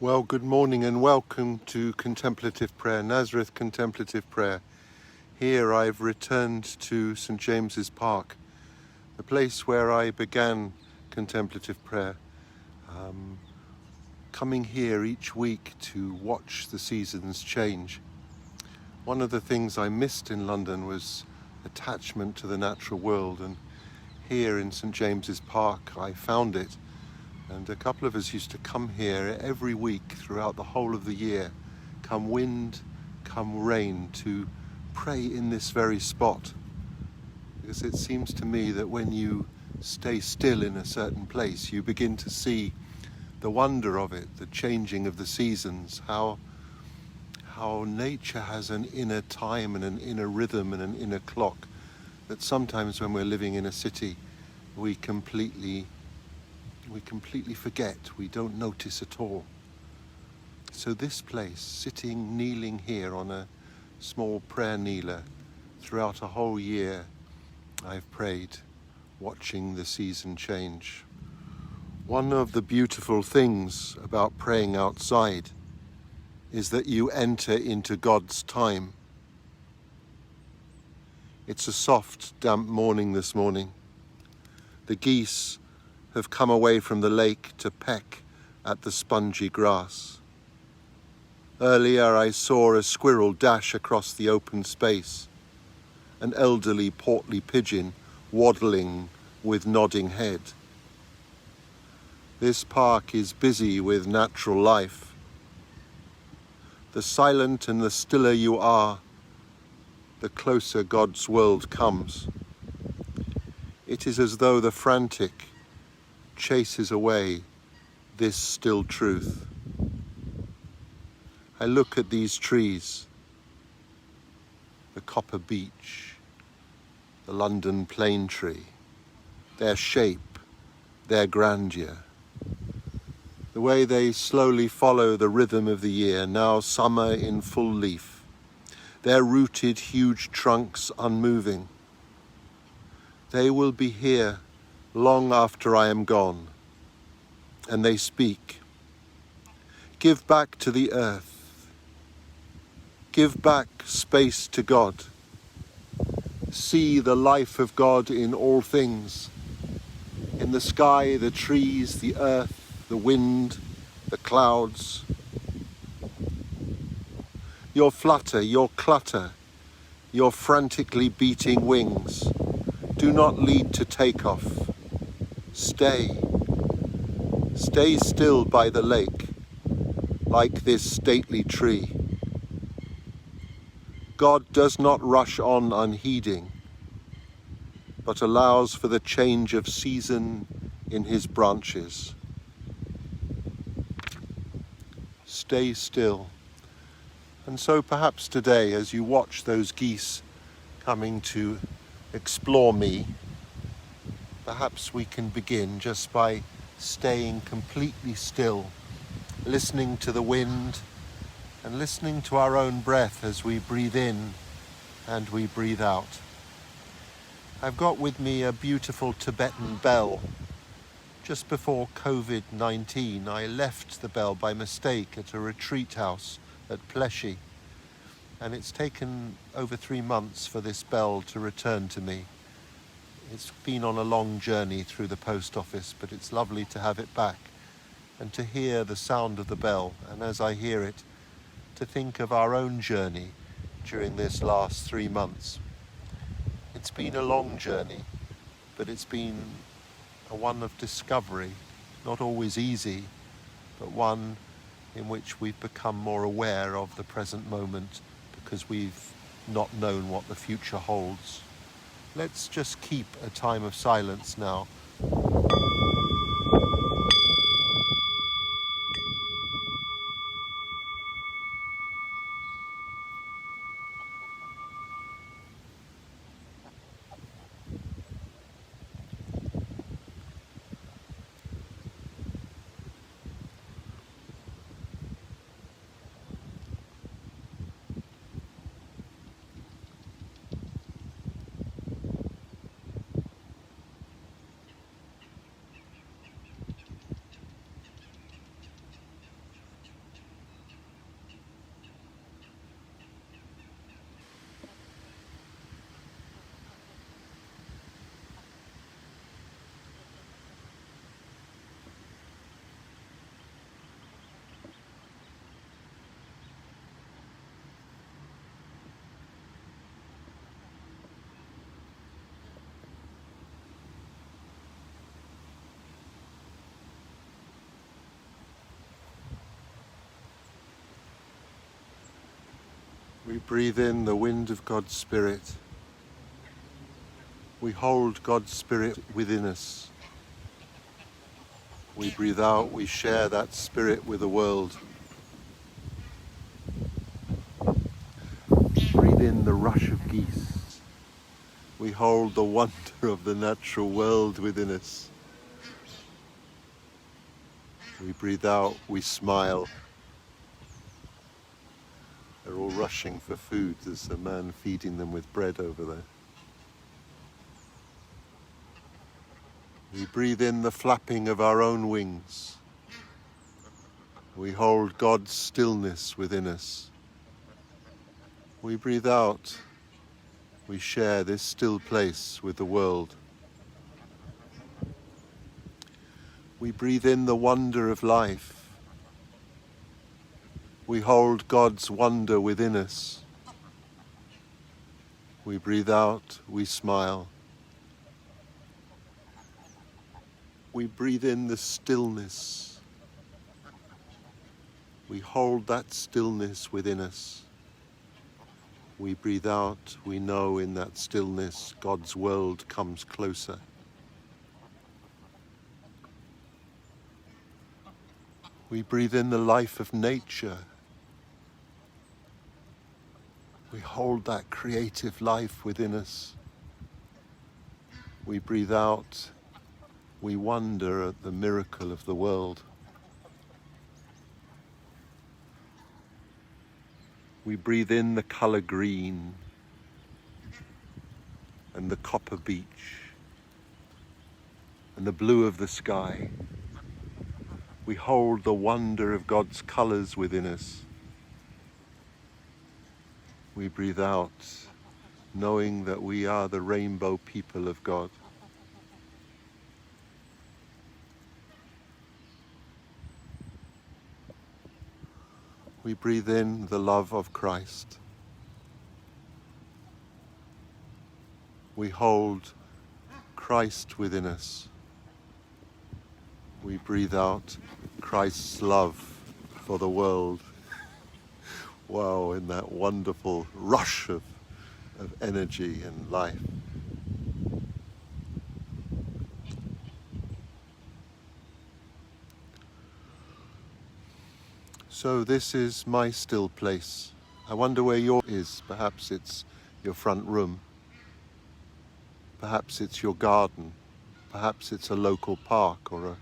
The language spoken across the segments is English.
Well, good morning and welcome to Contemplative Prayer, Nazareth Contemplative Prayer. Here I've returned to St. James's Park, the place where I began contemplative prayer, coming here each week to watch the seasons change. One of the things I missed in London was attachment to the natural world, and here in St. James's Park I found it. And a couple of us used to come here every week throughout the whole of the year, come wind, come rain, to pray in this very spot. Because it seems to me that when you stay still in a certain place, you begin to see the wonder of it, the changing of the seasons, how nature has an inner time and an inner rhythm and an inner clock that sometimes when we're living in a city, we completely forget, we don't notice at all. So this place, sitting, kneeling here on a small prayer kneeler, throughout a whole year, I've prayed, watching the season change. One of the beautiful things about praying outside is that you enter into God's time. It's a soft, damp morning this morning. The geese have come away from the lake to peck at the spongy grass. Earlier I saw a squirrel dash across the open space, an elderly portly pigeon waddling with nodding head. This park is busy with natural life. The silent and the stiller you are, the closer God's world comes. It is as though the frantic chases away this still truth. I look at these trees, the copper beech, the London plane tree, their shape, their grandeur, the way they slowly follow the rhythm of the year, now summer in full leaf, their rooted huge trunks unmoving. They will be here long after I am gone, and they speak. Give back to the earth. Give back space to God. See the life of God in all things, in the sky, the trees, the earth, the wind, the clouds. Your flutter, your clutter, your frantically beating wings do not lead to takeoff. Stay still by the lake, like this stately tree. God does not rush on unheeding, but allows for the change of season in his branches. Stay still. And so perhaps today, as you watch those geese coming to explore me, perhaps we can begin just by staying completely still, listening to the wind and listening to our own breath as we breathe in and we breathe out. I've got with me a beautiful Tibetan bell. Just before COVID-19, I left the bell by mistake at a retreat house at Pleshy, and it's taken over 3 months for this bell to return to me. It's been on a long journey through the post office, but it's lovely to have it back and to hear the sound of the bell, and as I hear it, to think of our own journey during this last 3 months. It's been a long journey, but it's been a one of discovery, not always easy, but one in which we've become more aware of the present moment because we've not known what the future holds. Let's just keep a time of silence now. We breathe in the wind of God's Spirit. We hold God's Spirit within us. We breathe out, we share that Spirit with the world. Breathe in the rush of geese. We hold the wonder of the natural world within us. We breathe out, we smile. They're all rushing for food. There's a man feeding them with bread over there. We breathe in the flapping of our own wings. We hold God's stillness within us. We breathe out. We share this still place with the world. We breathe in the wonder of life. We hold God's wonder within us. We breathe out, we smile. We breathe in the stillness. We hold that stillness within us. We breathe out, we know in that stillness God's world comes closer. We breathe in the life of nature. We hold that creative life within us. We breathe out, we wonder at the miracle of the world. We breathe in the colour green and the copper beach and the blue of the sky. We hold the wonder of God's colours within us. We breathe out, knowing that we are the rainbow people of God. We breathe in the love of Christ. We hold Christ within us. We breathe out Christ's love for the world. Wow, in that wonderful rush of energy and life. So this is my still place. I wonder where yours is. Perhaps it's your front room. Perhaps it's your garden. Perhaps it's a local park or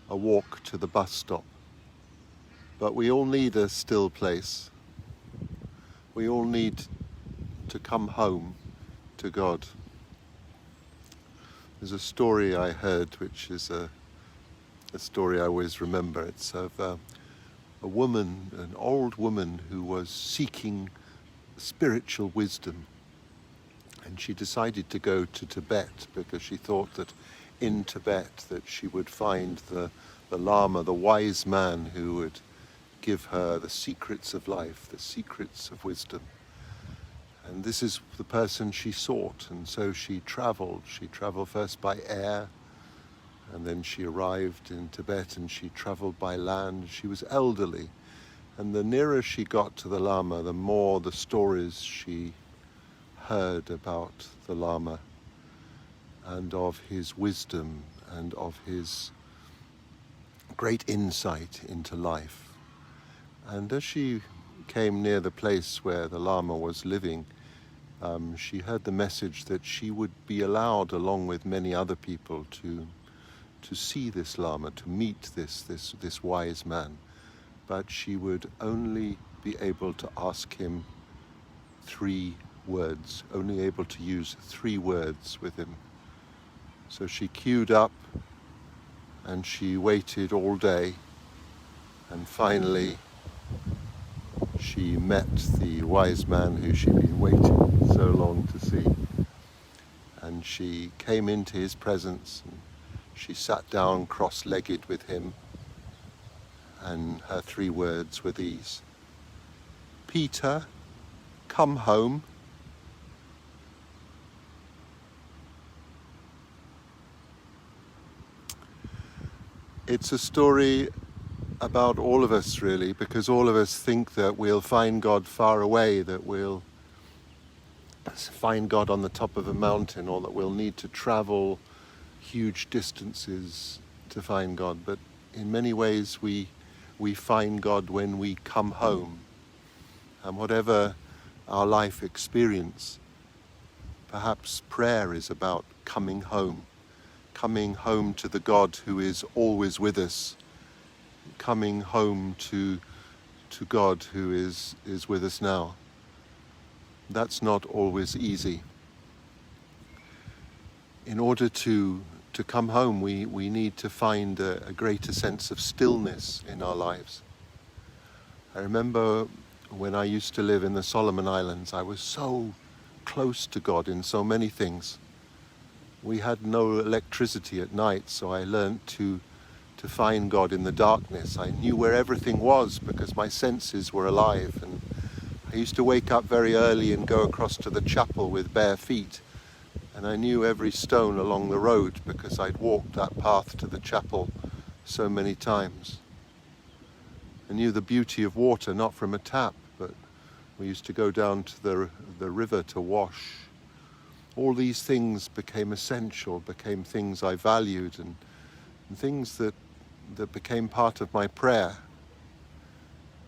a walk to the bus stop. But we all need a still place. We all need to come home to God. There's a story I heard, which is a story I always remember. It's of a woman, an old woman who was seeking spiritual wisdom. And she decided to go to Tibet because she thought that in Tibet that she would find the Lama, the wise man who would give her the secrets of life, the secrets of wisdom. And this is the person she sought, and so she traveled. She traveled first by air, and then she arrived in Tibet, and she traveled by land. She was elderly, and the nearer she got to the Lama, the more the stories she heard about the Lama and of his wisdom and of his great insight into life. And as she came near the place where the Lama was living, she heard the message that she would be allowed, along with many other people, to see this Lama, to meet this wise man. But she would only be able to ask him 3 words, only able to use 3 words with him. So she queued up and she waited all day, and finally she met the wise man who she'd been waiting so long to see. And she came into his presence and she sat down cross-legged with him, and her 3 words were these: "Peter, come home." It's a story about all of us really, because all of us think that we'll find God far away, that we'll find God on the top of a mountain, or that we'll need to travel huge distances to find God. But in many ways we find God when we come home. And whatever our life experience, perhaps prayer is about coming home to the God who is always with us, coming home to God who is with us now. That's not always easy. In order to come home, we need to find a greater sense of stillness in our lives. I remember when I used to live in the Solomon Islands, I was so close to God in so many things. We had no electricity at night, so I learned to find God in the darkness. I knew where everything was because my senses were alive, and I used to wake up very early and go across to the chapel with bare feet, and I knew every stone along the road because I'd walked that path to the chapel so many times. I knew the beauty of water, not from a tap, but we used to go down to the river to wash. All these things became essential, became things I valued, and things that became part of my prayer.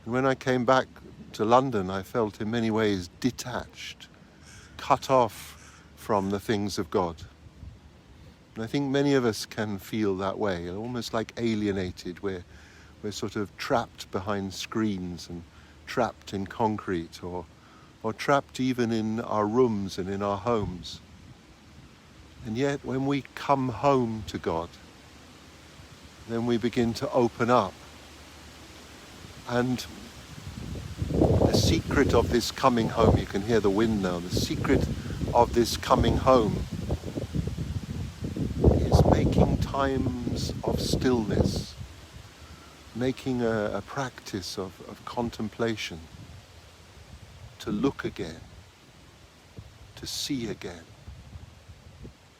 And when I came back to London, I felt in many ways detached, cut off from the things of God. And I think many of us can feel that way, almost like alienated. We're sort of trapped behind screens and trapped in concrete, or trapped even in our rooms and in our homes. And yet when we come home to God, then we begin to open up. And the secret of this coming home, you can hear the wind now, the secret of this coming home is making times of stillness, making a practice of contemplation, to look again, to see again,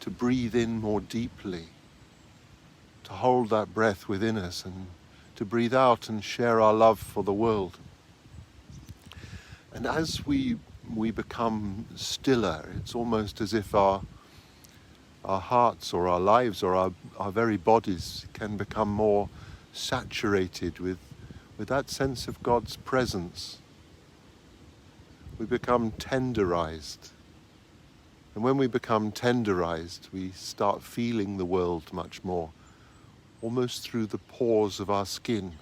to breathe in more deeply, to hold that breath within us, and to breathe out and share our love for the world. And as we become stiller, it's almost as if our hearts or our lives or our very bodies can become more saturated with that sense of God's presence. We become tenderized. And when we become tenderized, we start feeling the world much more, almost through the pores of our skin,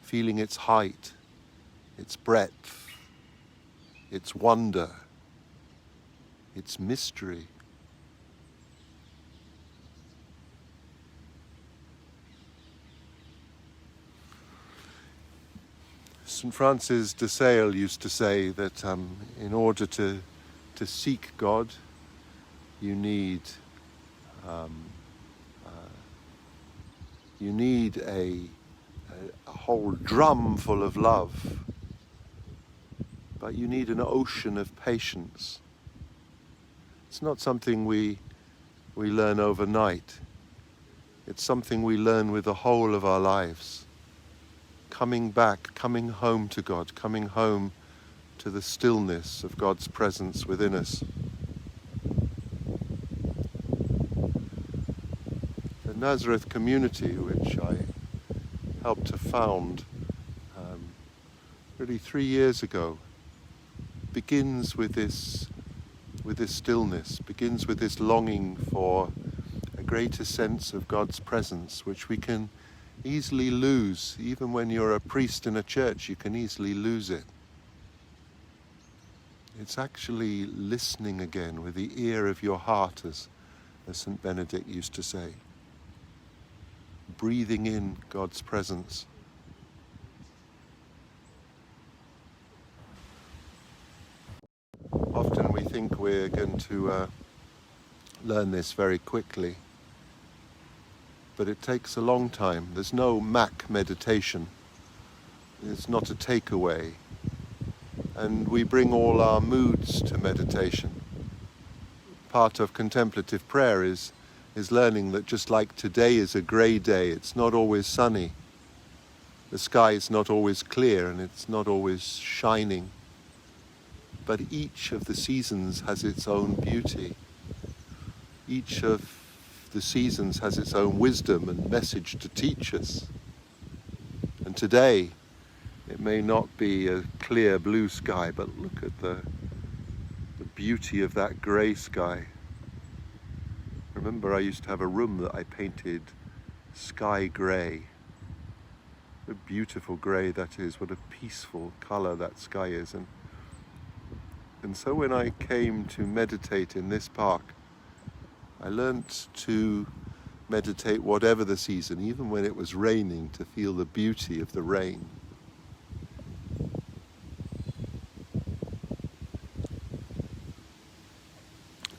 feeling its height, its breadth, its wonder, its mystery. St. Francis de Sales used to say that in order to seek God, you need a whole drum full of love, but you need an ocean of patience. It's not something we learn overnight. It's something we learn with the whole of our lives. Coming back, coming home to God, coming home to the stillness of God's presence within us. The Nazareth community, which I helped to found really 3 years ago, begins with this stillness, begins with this longing for a greater sense of God's presence, which we can easily lose. Even when you're a priest in a church, you can easily lose it. It's actually listening again with the ear of your heart, as St. Benedict used to say. Breathing in God's presence. Often we think we're going to learn this very quickly, but it takes a long time. There's no Mac meditation. It's not a takeaway. And we bring all our moods to meditation. Part of contemplative prayer is is learning that just like today is a grey day, it's not always sunny. The sky is not always clear and it's not always shining. But each of the seasons has its own beauty. Each of the seasons has its own wisdom and message to teach us. And today, it may not be a clear blue sky, but look at the beauty of that grey sky. Remember, I used to have a room that I painted sky grey. What a beautiful grey that is, what a peaceful colour that sky is. And so when I came to meditate in this park, I learnt to meditate whatever the season, even when it was raining, to feel the beauty of the rain.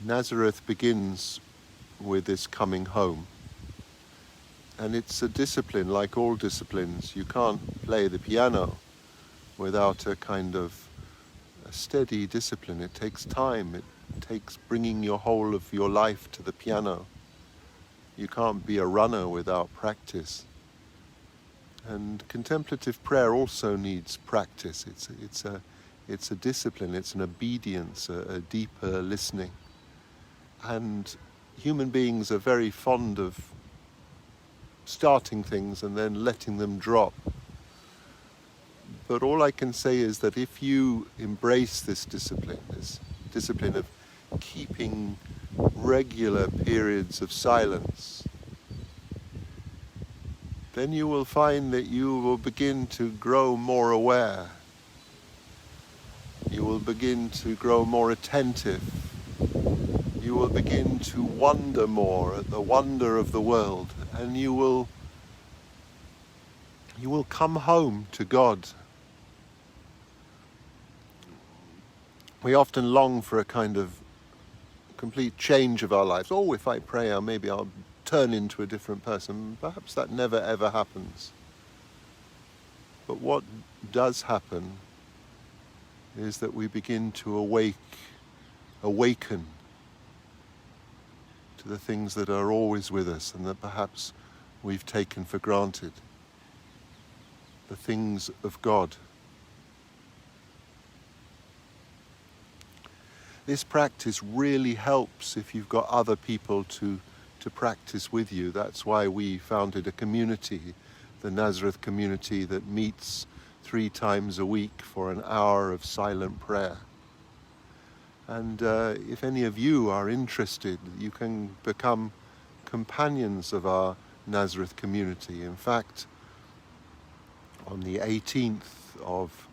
Nazareth begins with this coming home. And it's a discipline, like all disciplines. You can't play the piano without a kind of a steady discipline. It takes time. It takes bringing your whole of your life to the piano. You can't be a runner without practice. And contemplative prayer also needs practice. It's a discipline. It's an obedience, a deeper listening. And human beings are very fond of starting things and then letting them drop. But all I can say is that if you embrace this discipline of keeping regular periods of silence, then you will find that you will begin to grow more aware. You will begin to grow more attentive. You will begin to wonder more at the wonder of the world, and you will come home to God. We often long for a kind of complete change of our lives. Oh, if I pray, maybe I'll turn into a different person. Perhaps that never ever happens. But what does happen is that we begin to awaken to the things that are always with us and that perhaps we've taken for granted. The things of God. This practice really helps if you've got other people to practice with you. That's why we founded a community, the Nazareth community, that meets 3 times a week for an hour of silent prayer. And if any of you are interested, you can become companions of our Nazareth community. In fact, on the 18th of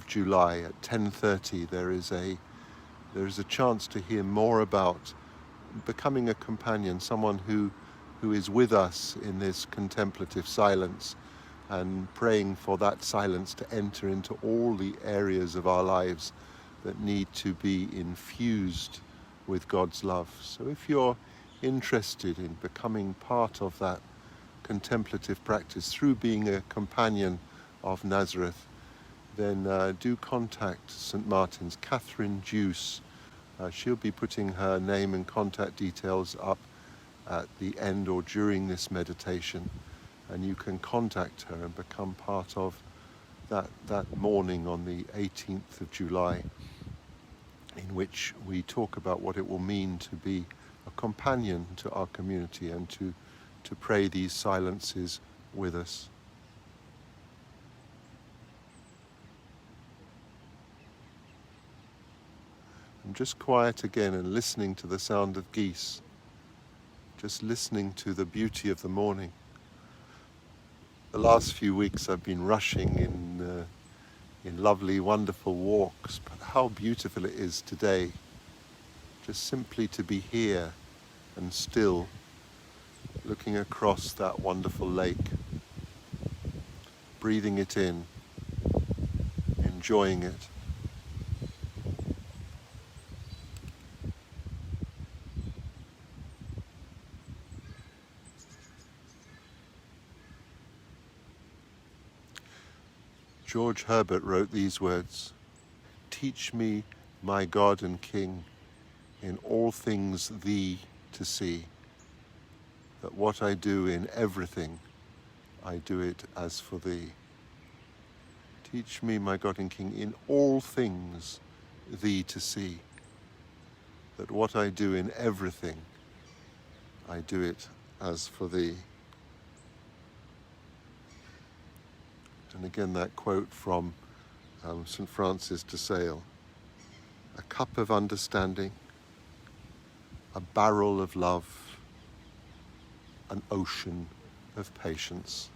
July at 10:30, there is a chance to hear more about becoming a companion, someone who is with us in this contemplative silence and praying for that silence to enter into all the areas of our lives that need to be infused with God's love. So if you're interested in becoming part of that contemplative practice through being a companion of Nazareth, then do contact St. Martin's, Catherine Juice. She'll be putting her name and contact details up at the end or during this meditation, and you can contact her and become part of that morning on the 18th of July, in which we talk about what it will mean to be a companion to our community and to pray these silences with us. I'm just quiet again and listening to the sound of geese, just listening to the beauty of the morning. The last few weeks I've been rushing in lovely, wonderful walks, but how beautiful it is today, just simply to be here and still, looking across that wonderful lake, breathing it in, enjoying it. George Herbert wrote these words: "Teach me, my God and King, in all things Thee to see, that what I do in everything, I do it as for thee. Teach me, my God and King, in all things thee to see, that what I do in everything, I do it as for thee. And again that quote from St. Francis de Sales, a cup of understanding, a barrel of love, an ocean of patience.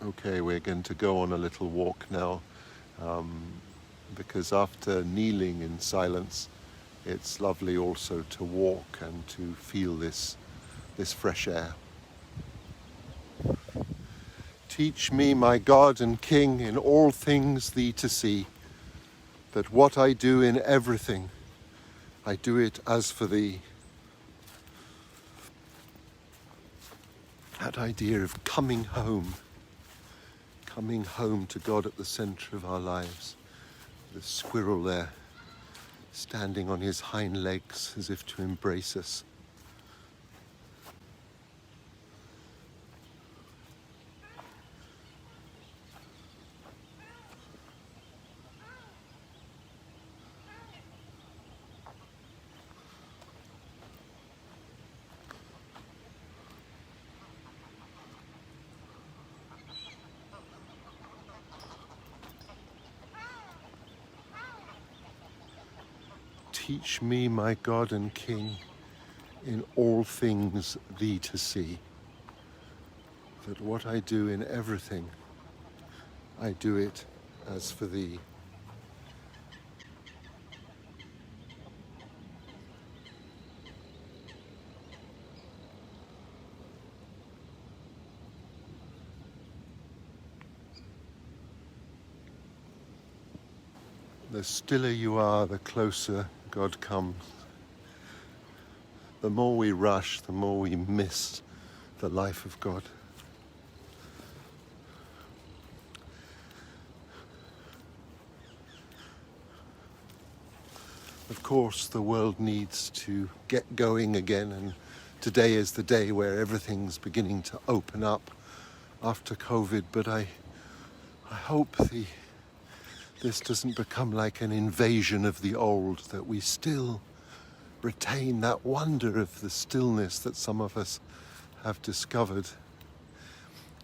Okay, we're going to go on a little walk now, because after kneeling in silence, it's lovely also to walk and to feel this fresh air. Teach me, my God and King, in all things thee to see, that what I do in everything, I do it as for thee. That idea of coming home to God at the centre of our lives. The squirrel there, standing on his hind legs as if to embrace us. Teach me, my God and King, in all things thee to see, that what I do in everything, I do it as for thee. The stiller you are, the closer God comes. The more we rush, the more we miss the life of God. Of course, the world needs to get going again, and today is the day where everything's beginning to open up after COVID, but I hope this doesn't become like an invasion of the old, that we still retain that wonder of the stillness that some of us have discovered.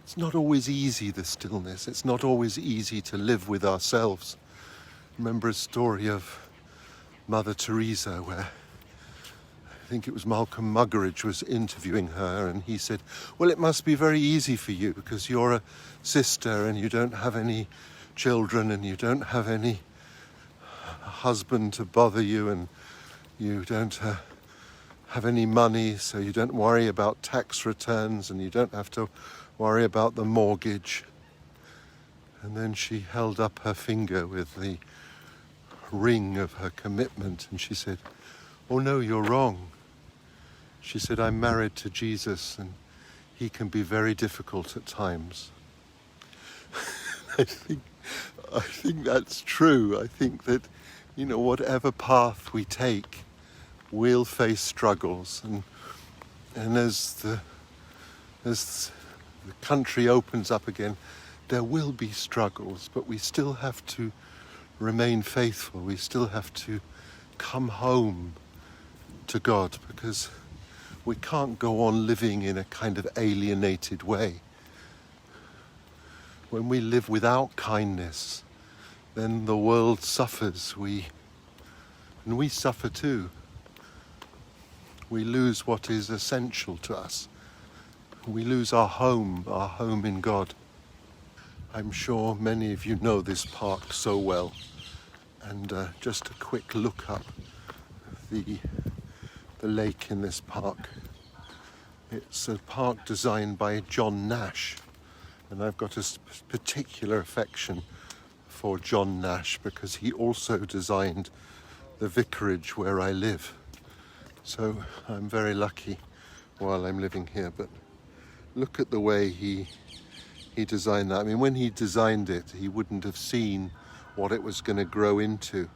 It's not always easy, the stillness. It's not always easy to live with ourselves. Remember a story of Mother Teresa where I think it was Malcolm Muggeridge was interviewing her, and he said, well, it must be very easy for you because you're a sister and you don't have any children and you don't have any husband to bother you, and you don't have any money, so you don't worry about tax returns and you don't have to worry about the mortgage. And then she held up her finger with the ring of her commitment and she said, oh no, you're wrong. She said, I'm married to Jesus and he can be very difficult at times. I think that's true. I think that, whatever path we take, we'll face struggles, and as the country opens up again, there will be struggles, but we still have to remain faithful. We still have to come home to God, because we can't go on living in a kind of alienated way. When we live without kindness, then the world suffers. And we suffer too. We lose what is essential to us. We lose our home in God. I'm sure many of you know this park so well. And just a quick look up the lake in this park. It's a park designed by John Nash. And I've got a particular affection for John Nash because he also designed the vicarage where I live. So I'm very lucky while I'm living here. But look at the way he designed that. I mean, when he designed it, he wouldn't have seen what it was going to grow into.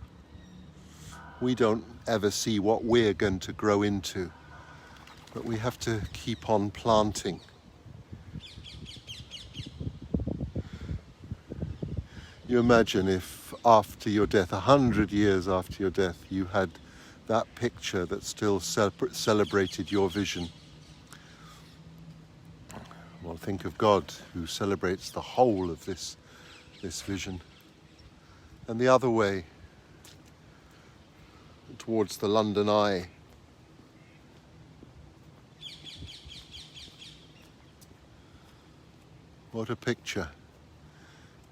We don't ever see what we're going to grow into, but we have to keep on planting. You imagine if after your death, 100 years after your death, you had that picture that still celebrated your vision. Well, think of God who celebrates the whole of this vision. And the other way, towards the London Eye. What a picture.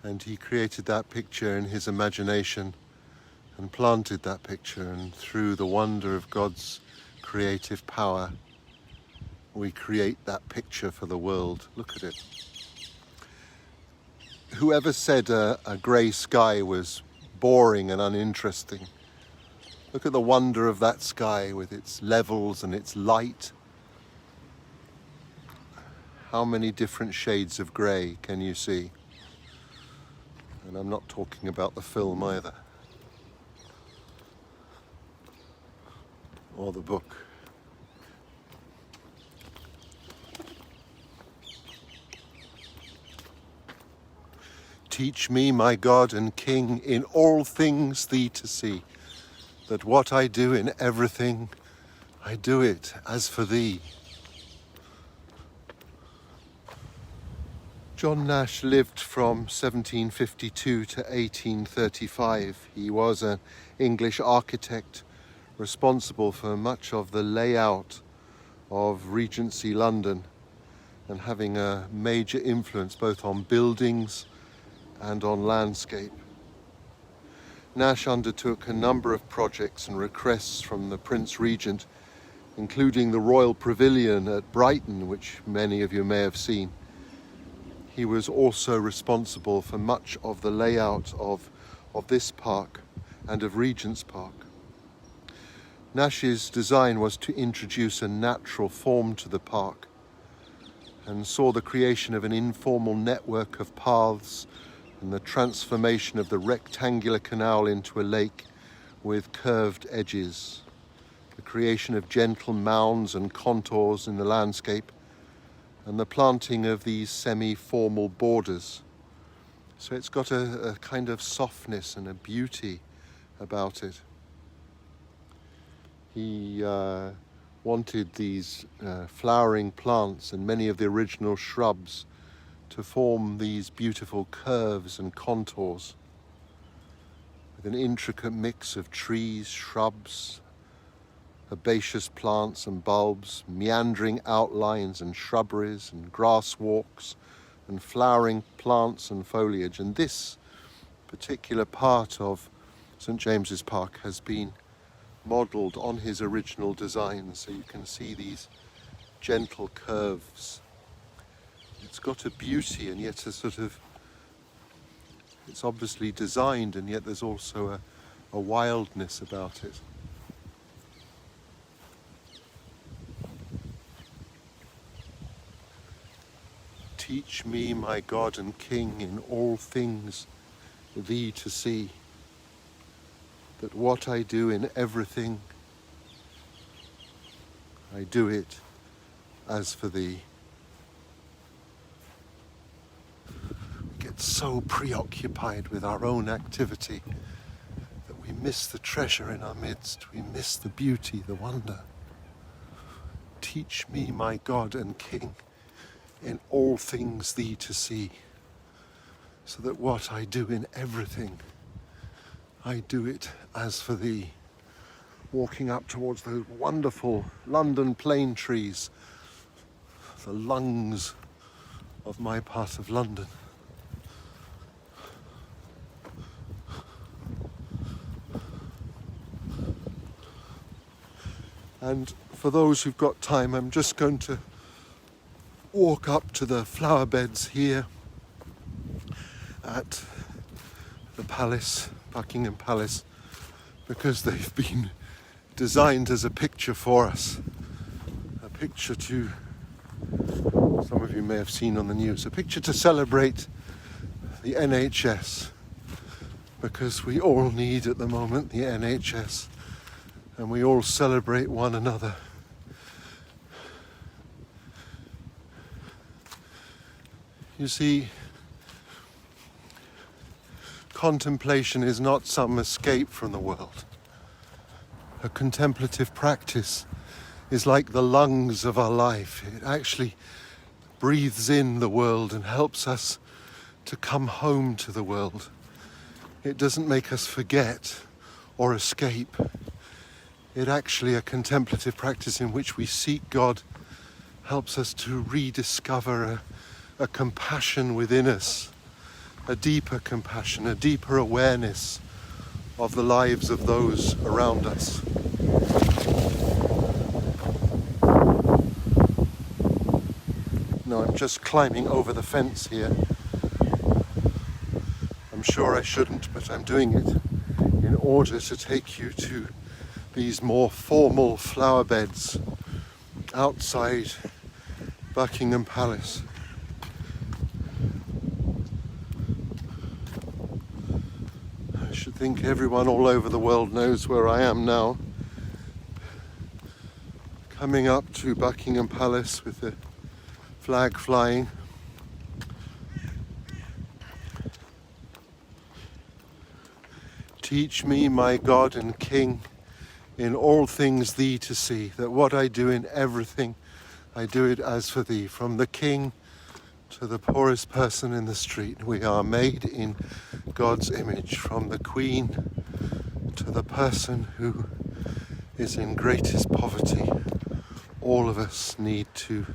And he created that picture in his imagination and planted that picture, and through the wonder of God's creative power, we create that picture for the world. Look at it. Whoever said a grey sky was boring and uninteresting? Look at the wonder of that sky with its levels and its light. How many different shades of grey can you see? And I'm not talking about the film either, or the book. Teach me, my God and King, in all things thee to see, that what I do in everything, I do it as for thee. John Nash lived from 1752 to 1835. He was an English architect responsible for much of the layout of Regency London and having a major influence both on buildings and on landscape. Nash undertook a number of projects and requests from the Prince Regent, including the Royal Pavilion at Brighton, which many of you may have seen. He was also responsible for much of the layout of this park and of Regent's Park. Nash's design was to introduce a natural form to the park and saw the creation of an informal network of paths and the transformation of the rectangular canal into a lake with curved edges, the creation of gentle mounds and contours in the landscape, and the planting of these semi-formal borders. So it's got a kind of softness and a beauty about it. He wanted these flowering plants and many of the original shrubs to form these beautiful curves and contours with an intricate mix of trees, shrubs, herbaceous plants and bulbs, meandering outlines and shrubberies and grass walks and flowering plants and foliage. And this particular part of St. James's Park has been modelled on his original design, so you can see these gentle curves. It's got a beauty and yet a sort of, it's obviously designed and yet there's also a wildness about it. Teach me, my God and King, in all things thee to see, that what I do in everything, I do it as for thee. We get so preoccupied with our own activity that we miss the treasure in our midst. We miss the beauty, the wonder. Teach me, my God and King, in all things thee to see, so that what I do in everything, I do it as for thee. Walking up towards those wonderful London plane trees, the lungs of my part of London. And for those who've got time, I'm just going to walk up to the flower beds here at the palace, Buckingham Palace, because they've been designed as a picture for us. A picture to, some of you may have seen on the news, a picture to celebrate the NHS, because we all need at the moment the NHS and we all celebrate one another. You see, contemplation is not some escape from the world. A contemplative practice is like the lungs of our life. It actually breathes in the world and helps us to come home to the world. It doesn't make us forget or escape. It actually, a contemplative practice in which we seek God, helps us to rediscover a compassion within us, a deeper compassion, a deeper awareness of the lives of those around us. No, I'm just climbing over the fence here. I'm sure I shouldn't, but I'm doing it in order to take you to these more formal flower beds outside Buckingham Palace. I should think everyone all over the world knows where I am now. Coming up to Buckingham Palace with the flag flying. Teach me, my God and King, in all things thee to see, that what I do in everything, I do it as for thee. From the king to the poorest person in the street, we are made in God's image. From the queen to the person who is in greatest poverty, all of us need to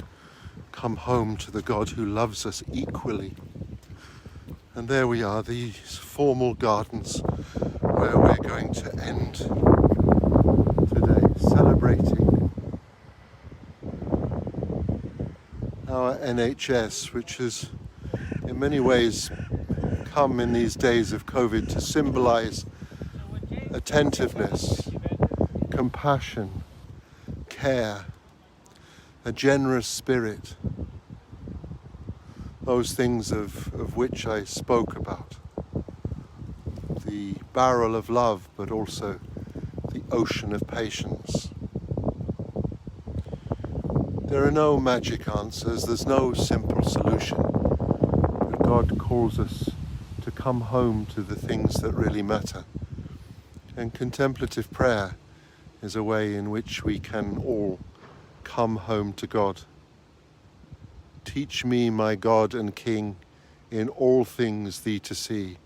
come home to the God who loves us equally. And there we are, these formal gardens where we're going to end today, celebrating our NHS, which has in many ways come in these days of COVID to symbolize attentiveness, compassion, care, a generous spirit, those things of which I spoke about. The barrel of love, but also the ocean of patience. There are no magic answers, there's no simple solution, but God calls us to come home to the things that really matter. And contemplative prayer is a way in which we can all come home to God. Teach me, my God and King, in all things thee to see,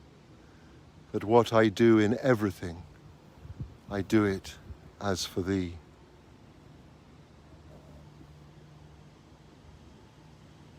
that what I do in everything, I do it as for thee.